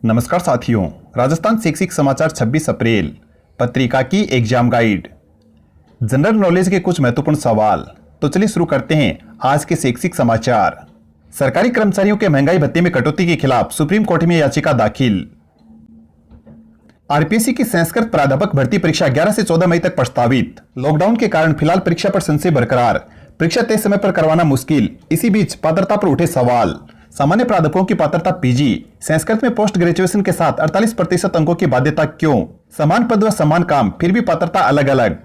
नमस्कार साथियों, राजस्थान शैक्षिक समाचार 26 अप्रैल पत्रिका की एग्जाम गाइड। जनरल नॉलेज के कुछ महत्वपूर्ण सवाल। तो चलिए शुरू करते हैं आज के शैक्षिक समाचार। सरकारी कर्मचारियों के महंगाई भत्ते में कटौती के खिलाफ सुप्रीम कोर्ट में याचिका दाखिल। आरपीएससी की संस्कृत प्राध्यापक भर्ती परीक्षा 11 से 14 मई तक प्रस्तावित। लॉकडाउन के कारण फिलहाल परीक्षा पर संशय बरकरार, परीक्षा तय समय पर करवाना मुश्किल। इसी बीच पात्रता पर उठे सवाल। सामान्य प्राध्यापकों की पात्रता पीजी, संस्कृत में पोस्ट ग्रेजुएशन के साथ 48% अंकों की बाध्यता क्यों? समान पद व समान काम, फिर भी पात्रता अलग अलग।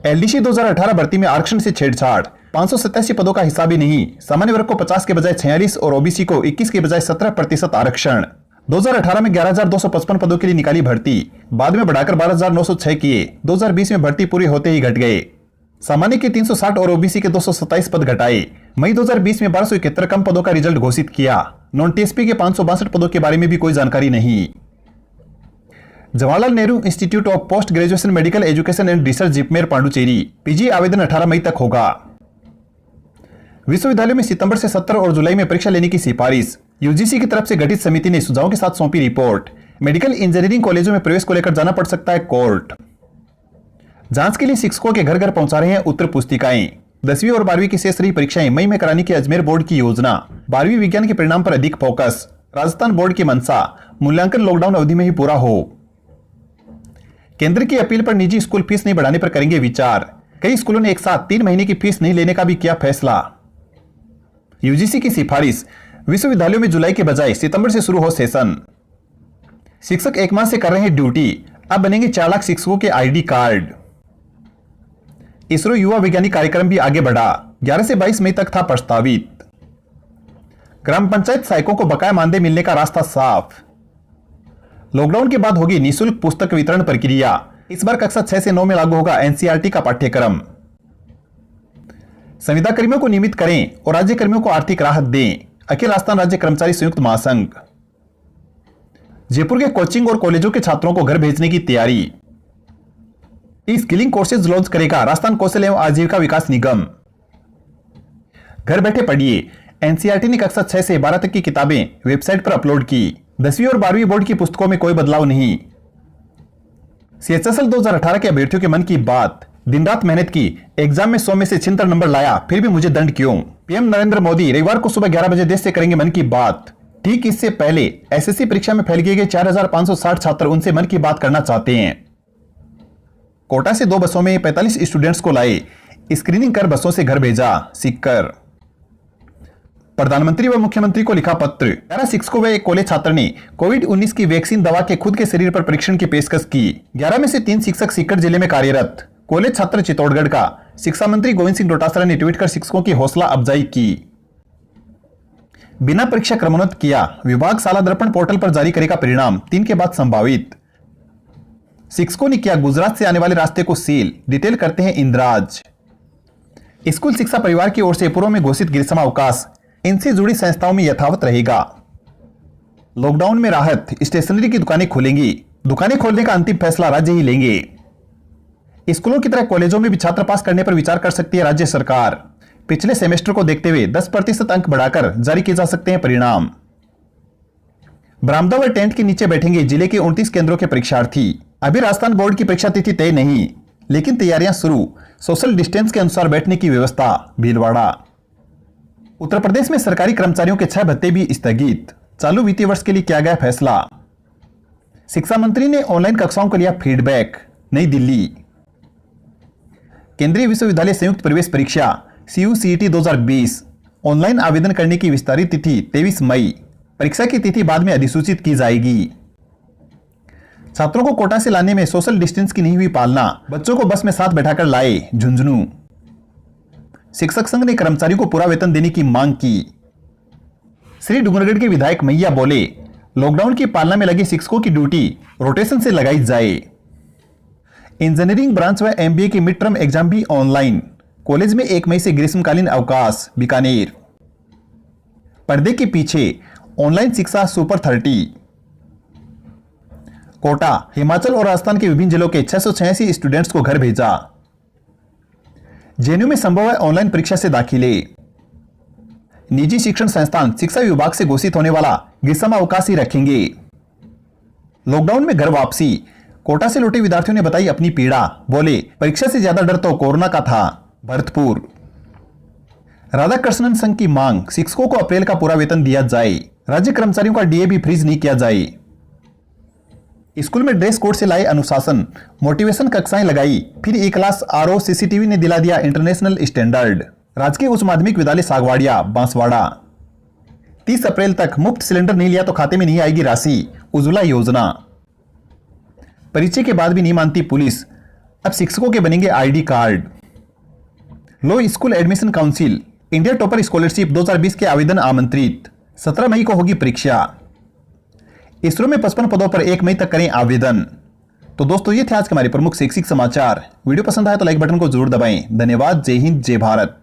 एलडीसी 2018 भर्ती में आरक्षण से छेड़छाड़, 587 पदों का हिसाब ही नहीं। सामान्य वर्ग को 50 के बजाय 46 और ओबीसी को 21 के बजाय 17% आरक्षण। 2018 में 11,255 पदों के लिए निकाली भर्ती, बाद में बढ़ाकर 12,906 किए। 2020 में भर्ती पूरी होते ही घट गए। सामान्य के 360 और ओबीसी के 227 पद घटाए। मई 2020 में 1271 कम पदों का रिजल्ट घोषित किया। नॉन टीएसपी के 562 पदों के बारे में भी कोई जानकारी नहीं। Jawaharlal Nehru Institute of Post Graduation Medical Education and Research JIPMER Pondicherry, PG आवेदन 18 मई तक होगा। विश्वविद्यालयों में सितंबर से 17 और जुलाई में परीक्षा लेने की सिफारिश। यूजीसी की तरफ से गठित समिति ने सुझावों के साथ सौंपी रिपोर्ट। मेडिकल इंजीनियरिंग कॉलेजों में प्रवेश को लेकर जाना पड़ सकता है कोर्ट। जांच के लिए शिक्षकों के घर घर पहुंचा रहे हैं उत्तर पुस्तिकाएं। 10वीं और 12वीं की शेष रही परीक्षाएं मई में कराने की अजमेर बोर्ड की योजना। 12वीं विज्ञान के परिणाम पर अधिक फोकस। राजस्थान बोर्ड की मंशा, मूल्यांकन लॉकडाउन अवधि में ही पूरा हो। केंद्र की अपील पर निजी स्कूल फीस नहीं बढ़ाने पर करेंगे विचार। कई स्कूलों ने एक साथ 3 महीने की फीस नहीं लेने का भी किया फैसला। यूजीसी की सिफारिश, विश्वविद्यालयों में जुलाई के बजाय सितंबर से शुरू हो सेशन। शिक्षक 1 माह से कर रहे हैं ड्यूटी, अब बनेंगे 4 लाख शिक्षकों के आईडी कार्ड। इसरो युवा वैज्ञानिक कार्यक्रम भी आगे बढ़ा, 11 से 22 मई तक था प्रस्तावित। ग्राम पंचायत सहायकों को बकाया मानदेय मिलने का रास्ता साफ। लॉकडाउन के बाद होगी निःशुल्क पुस्तक वितरण प्रक्रिया। इस बार कक्षा 6 से 9 में लागू होगा एनसीईआरटी का पाठ्यक्रम। संविदा कर्मियों को नियमित करें और राज्य कर्मियों को आर्थिक राहत दें। अखिल राजस्थान राज्य कर्मचारी संयुक्त महासंघ। जयपुर के कोचिंग और कॉलेजों के छात्रों को घर भेजने की तैयारी। स्किलिंग कोर्सेज लॉन्च करेगा राजस्थान कौशल एवं आजीविका विकास निगम। घर बैठे पढ़िए, एनसीईआरटी ने कक्षा 6 से 12 तक की किताबें वेबसाइट पर अपलोड की। 10वीं और 12वीं बोर्ड की पुस्तकों में कोई बदलाव नहीं। सीएचएसएल 2018 के अभ्यर्थियों के मन की बात। दिन रात मेहनत की, एग्जाम में 100 में से 76 नंबर लाया, फिर भी मुझे दंड क्यों? पीएम नरेंद्र मोदी रविवार को सुबह 11 बजे देश से करेंगे मन की बात। ठीक इससे पहले एसएससी परीक्षा में फैल गए 4,560 छात्र उनसे मन की बात करना चाहते हैं। कोटा से 2 बसों में 45 स्टूडेंट्स को लाए, स्क्रीनिंग कर बसों से घर भेजा। सिक्कर। प्रधानमंत्री व मुख्यमंत्री को लिखा पत्र। 11 शिक्षकों व एक कॉलेज छात्र ने कोविड-19 की वैक्सीन दवा के खुद के शरीर पर परीक्षण की पेशकश की। 11 में से 3 शिक्षक सीकर जिले में कार्यरत, कॉलेज छात्र चित्तौड़गढ़ का। शिक्षा मंत्री गोविंद सिंह डोटासरा ने ट्वीट कर शिक्षकों की हौसला अफजाई की। बिना परीक्षा क्रमोन्नत किया, विभाग शाला दर्पण पोर्टल पर जारी करेगा परिणाम, 3 के बाद संभावित। शिक्षकों ने किया गुजरात से आने वाले रास्ते को सील, डिटेल करते हैं इंद्राज। स्कूल शिक्षा परिवार की ओर से पूर्व में घोषित ग्रीष्म अवकाश इनसे जुड़ी संस्थाओं में यथावत रहेगा। लॉकडाउन में राहत, स्टेशनरी की दुकानें खुलेंगी। दुकानें खोलने का अंतिम फैसला राज्य ही लेंगे। स्कूलों की तरह कॉलेजों में भी छात्र पास करने पर विचार कर सकती है राज्य सरकार। पिछले सेमेस्टर को देखते हुए 10% अंक बढ़ाकर जारी किए जा सकते हैं परिणाम। बरामदा व टेंट के नीचे बैठेंगे जिले के 29 केंद्रों के परीक्षार्थी। अभी राजस्थान बोर्ड की परीक्षा तिथि तय नहीं, लेकिन तैयारियां शुरू। सोशल डिस्टेंस के अनुसार बैठने की व्यवस्था। भीलवाड़ा। उत्तर प्रदेश में सरकारी कर्मचारियों के 6 भत्ते भी स्थगित। चालू वित्तीय वर्ष के लिए किया गया फैसला। शिक्षा मंत्री ने ऑनलाइन कक्षाओं को लिया फीडबैक। नई दिल्ली। केंद्रीय विश्वविद्यालय संयुक्त प्रवेश परीक्षा CUCET 2020 ऑनलाइन आवेदन करने की विस्तारित तिथि 23 मई। परीक्षा की तिथि बाद में अधिसूचित की जाएगी। छात्रों को कोटा से लाने में सोशल डिस्टेंस की नहीं हुई पालना, बच्चों को बस में साथ बैठाकर लाए। झुंझुनू। शिक्षक संघ ने कर्मचारियों को पूरा वेतन देने की मांग की। श्री डूंगरगढ़ के विधायक मैया बोले, लॉकडाउन की पालना में लगे शिक्षकों की ड्यूटी रोटेशन से लगाई जाए। इंजीनियरिंग ब्रांच व MBA की मिड टर्म एग्जाम भी ऑनलाइन। कॉलेज में 1 मई से ग्रीष्मकालीन अवकाश। बीकानेर। पर्दे के पीछे ऑनलाइन शिक्षा सुपर 30। कोटा। हिमाचल और राजस्थान के विभिन्न जिलों के 686 स्टूडेंट्स को घर भेजा। जेएनयू में संभव है ऑनलाइन परीक्षा से दाखिले। निजी शिक्षण संस्थान शिक्षा विभाग से घोषित होने वाला ग्रीष्मावकाश ही रखेंगे। लॉकडाउन में घर वापसी, कोटा से लौटे विद्यार्थियों ने बताई अपनी पीड़ा, बोले परीक्षा से ज्यादा डर तो कोरोना का था। भरतपुर। राधाकृष्णन संघ की मांग, शिक्षकों को अप्रैल का पूरा वेतन दिया जाए, राज्य कर्मचारियों का डीए भी फ्रीज नहीं किया जाए। स्कूल में ड्रेस कोड से लाए अनुशासन, मोटिवेशन कक्षाएं लगाई, फिर ई क्लास आरओ सीसीटीवी ने दिला दिया इंटरनेशनल स्टैंडर्ड। राजकीय उच्च माध्यमिक विद्यालय सागवाड़िया बांसवाड़ा। 30 अप्रैल तक मुफ्त सिलेंडर नहीं लिया तो खाते में नहीं आएगी राशि, उज्ज्वला योजना। परिचय के बाद भी नहीं मानती पुलिस, अब शिक्षकों के बनेंगे ID card. Law School Admission Council, India topper scholarship 2020 के आवेदन आमंत्रित, 17 मई को होगी परीक्षा। इसरो में 55 पदों पर 1 मई तक करें आवेदन। तो दोस्तों ये थे आज के हमारे प्रमुख शैक्षिक समाचार। वीडियो पसंद आया तो लाइक बटन को जरूर दबाएं। धन्यवाद। जय हिंद, जय भारत।